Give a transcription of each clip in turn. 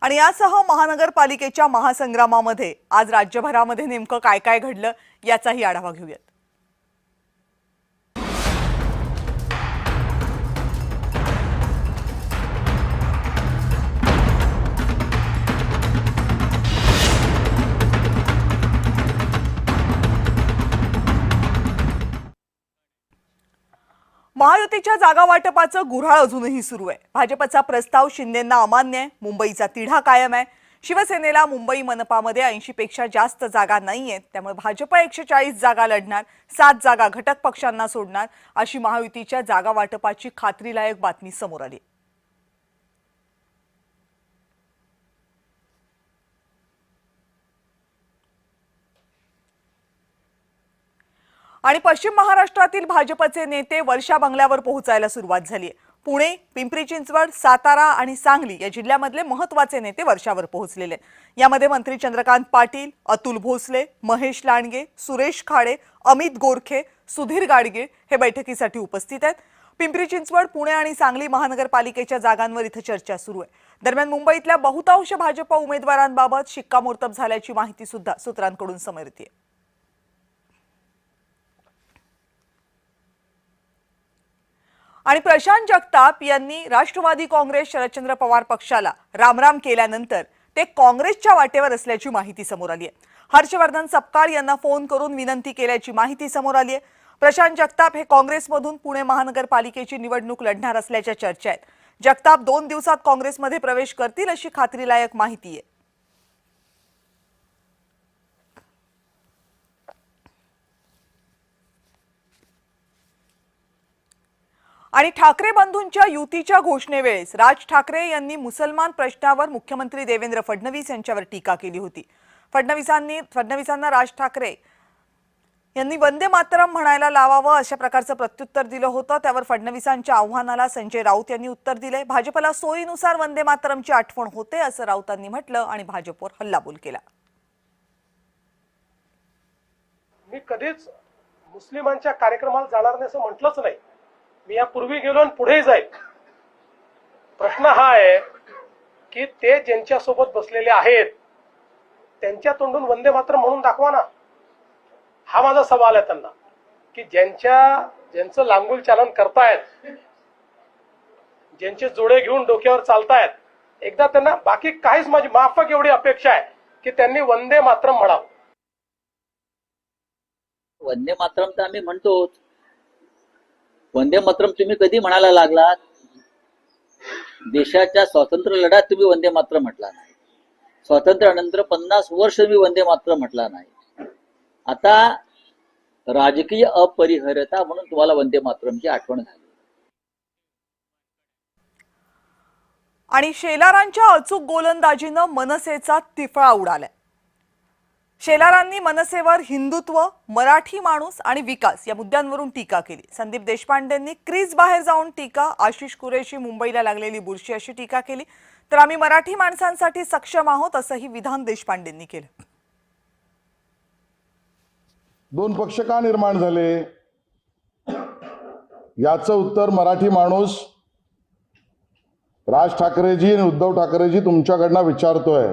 आणि यासह महानगरपालिकेच्या महासंग्रामामध्ये आज राज्यभरामध्ये नेमकं काय काय घडलं याचाही आढावा घेऊयात। महायुतीच्या जागा वाटपाचं गुऱ्हाळ अजूनही सुरू आहे। भाजपचा प्रस्ताव शिंदेंना अमान्य आहे। मुंबईचा तिढा कायम आहे। शिवसेनेला मुंबई मनपामध्ये 80 पेक्षा जास्त जागा नाहीयेत, त्यामुळे भाजप 140 जागा लढणार, 7 जागा घटक पक्षांना सोडणार अशी महायुतीच्या जागा वाटपाची खात्रीलायक बातमी समोर आली। आणि पश्चिम महाराष्ट्रातील भाजपचे नेते वर्षा बंगल्यावर पोहोचायला सुरुवात झाली आहे। पुणे, पिंपरी चिंचवड, सातारा आणि सांगली या जिल्ह्यामधले महत्त्वाचे नेते वर्षावर पोहोचलेले आहेत। यामध्ये मंत्री चंद्रकांत पाटील, अतुल भोसले, महेश लांडगे, सुरेश खाडे, अमित गोरखे, सुधीर गाडगीळ हे बैठकीसाठी उपस्थित आहेत। पिंपरी चिंचवड, पुणे आणि सांगली महानगरपालिकेच्या जागांवर इथं चर्चा सुरू आहे। दरम्यान मुंबईतल्या बहुतांश भाजप उमेदवारांबाबत शिक्कामोर्तब झाल्याची माहिती सुद्धा सूत्रांकडून समोर येते। आणि प्रशांत जगताप यांनी राष्ट्रवादी काँग्रेस शरदचंद्र पवार पक्षाला रामराम केल्यानंतर ते काँग्रेसच्या वाटेवर असल्याची माहिती समोर आली आहे। हर्षवर्धन सपकाळ यांना फोन करून विनंती केल्याची माहिती समोर आली आहे। प्रशांत जगताप हे काँग्रेसमधून पुणे महानगरपालिकेची निवडणूक लढणार असल्याच्या चर्चा आहेत। जगताप 2 दिवसात काँग्रेसमध्ये प्रवेश करतील अशी खात्रीलायक माहिती आहे। आणि ठाकरे बंधूंच्या युतीच्या घोषणेवेळेस राज ठाकरे यांनी मुसलमान प्रश्नावर मुख्यमंत्री देवेंद्र फडणवीस यांच्यावर टीका केली होती। फडणवीसांना राज ठाकरे यांनी वंदे मातरम म्हणायला लावावं अशा प्रकारचं प्रत्युत्तर दिलं होतं। त्यावर फडणवीसांच्या आव्हानाला संजय राऊत यांनी उत्तर दिले। भाजपला सोयीनुसार वंदे मातरमची आठवण होते असं राऊतांनी म्हटलं आणि भाजपवर हल्लाबोल केला। मी कधीच मुस्लिमांच्या कार्यक्रमाला जाणार नाही असं म्हटलंच नाही। मी यापूर्वी गेलो आणि पुढेही जाईल। प्रश्न हा आहे की ते ज्यांच्या सोबत बसलेले आहेत त्यांच्या तोंडून वंदे मातरम म्हणून दाखवा ना। हा माझा सवाल आहे त्यांना की ज्यांचं लांगुल चालन करतायत, ज्यांचे जोडे घेऊन डोक्यावर चालतायत, एकदा त्यांना बाकी काहीच माझी माफक एवढी अपेक्षा आहे की त्यांनी वंदे मातरम म्हणावं। वंदे मातरम तर आम्ही म्हणतोच। वंदे मातरम तुम्ही कधी म्हणायला लागलात? देशाच्या स्वातंत्र्य लढ्यात तुम्ही वंदे मातरम म्हटला नाही। स्वातंत्र्यानंतर 50 वर्ष तुम्ही वंदे मातरम म्हटला नाही। आता राजकीय अपरिहार्यता म्हणून तुम्हाला वंदे मातरमची आठवण झाली। आणि शेलारांच्या अचूक गोलंदाजीनं मनसेचा तिफळा उडालाय। शेलारांनी मनसेवर हिंदुत्व, मराठी माणूस आणि विकास या मुद्द्यांवरून टीका केली। संदीप देशपांडेंनी क्रीज बाहेर जाऊन टीका, आशिष कुरेशी मुंबईला लागलेली बुरशी अशी टीका केली। तर आम्ही मराठी माणसांसाठी सक्षम आहोत असंही विधान देशपांडेंनी केलं। 2 पक्ष का निर्माण झाले याचं उत्तर मराठी माणूस राज ठाकरेजी आणि उद्धव ठाकरेजी तुमच्याकडनं विचारतोय।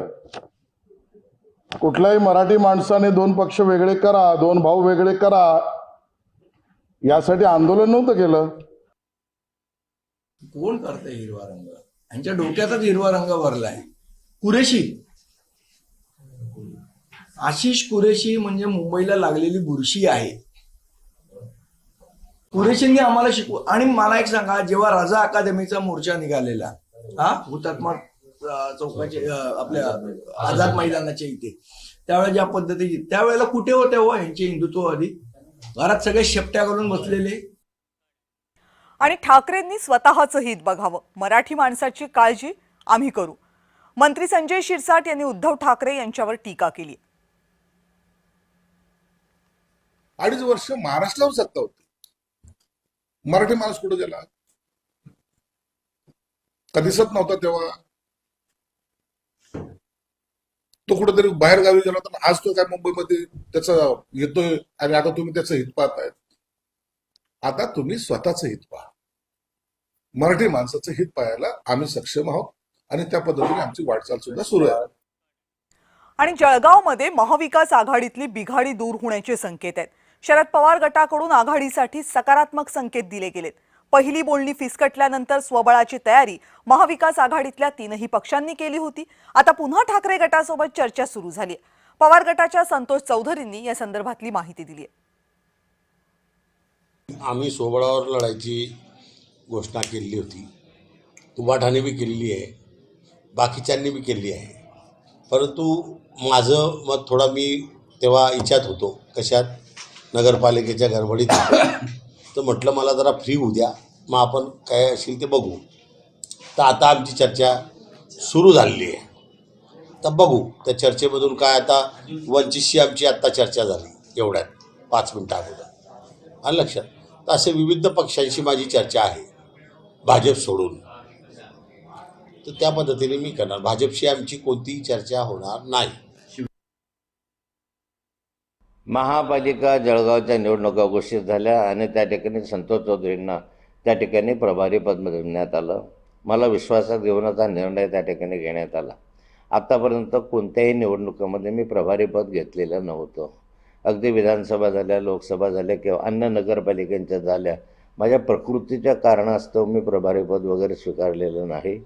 कुठल्याही मराठी माणसाने 2 पक्ष वेगळे करा, 2 भाऊ वेगळे करा यासाठी आंदोलन नव्हतं केलं। कोण करते हिरवा रंग? यांच्या डोक्यातच हिरवा रंग भरलाय। कुरेशी, आशिष कुरेशी म्हणजे मुंबईला लागलेली बुरशी आहे। कुरेशींनी आम्हाला शिकवू। आणि मला एक सांगा, जेव्हा राजा अकादमीचा मोर्चा निघालेला हुतात्मा चौकाचे आपल्या आझाद मैदानाच्या इथे, त्यावेळेला ज्या पद्धतीची त्यावेळेला कुठे होते हो यांचे हिंदुत्ववादी? घरात सगळे शेपट्या करून बसलेले। आणि ठाकरेंनी स्वतःचं हित बघावं, मराठी माणसाची काळजी आम्ही करू। मंत्री संजय शिरसाट यांनी उद्धव ठाकरे यांच्यावर टीका केली। 2.5 वर्ष महाराष्ट्रावर सत्ता होती, मराठी माणूस कुठे गेला? का दिसत नव्हता तेव्हा? तो कुठेतरी बाहेर गावी गेला होता, आज तो काय मुंबईमध्ये त्याचा येतोय आणि आता तुम्ही त्याचं हित पाहतायत। आता तुम्ही स्वतःचं हित पहा, मराठी माणसाचं हित पाहायला आम्ही सक्षम आहोत। आणि त्या पद्धतीने आमची वाटचाल सुद्धा सुरू आहे. आणि जळगावमध्ये महाविकास आघाडीतली बिघाडी दूर होण्याचे संकेत आहेत. शरद पवार गटाकडून आघाडीसाठी सकारात्मक संकेत दिले गेलेत. पहिली बोलणी फिसकटल्यानंतर स्वबळाची तयारी महाविकास आघाडीतल्या 3ही पक्षांनी केली होती. आता पुन्हा ठाकरे गटासोबत चर्चा सुरू झाली आहे. पवार गटाच्या संतोष चौधरींनी या संदर्भातली माहिती दिली आहे. आम्ही स्वबळावर लढायची घोषणा केली होती. उभाठाने बी केलेली आहे, बाकीच्यांनी बी केली आहे. परंतु माझं मत थोडा मी तेव्हा इच्छात होतो, कशात, नगरपालिकेच्या गडबडीत होतो. तर म्हटलं मला जरा फ्री होऊ द्या, मग आपण काय असेल ते बघू. तर आता आमची चर्चा सुरू झालेली आहे. तर बघू त्या चर्चेमधून काय. आता 25शी आमची आत्ता चर्चा झाली एवढ्यात 5 मिनटं अगोदर. आणि लक्षात, तर असे विविध पक्षांशी माझी चर्चा आहे भाजप सोडून. तर त्या पद्धतीने मी करणार. भाजपशी आमची कोणतीही चर्चा होणार नाही. महापालिका जळगावच्या निवडणुका घोषित झाल्या आणि त्या ठिकाणी संतोष चौधरींना त्या ठिकाणी प्रभारी पद देण्यात आलं. मला विश्वासात घेऊनच हा निर्णय त्या ठिकाणी घेण्यात आला. आत्तापर्यंत कोणत्याही निवडणुकीमध्ये मी प्रभारी पद घेतलेलं नव्हतं. अगदी विधानसभा झाल्या, लोकसभा झाल्या किंवा अन्य नगरपालिकांच्या झाल्या, माझ्या प्रकृतीच्या कारणास्तव मी प्रभारी पद वगैरे स्वीकारलेलं नाही.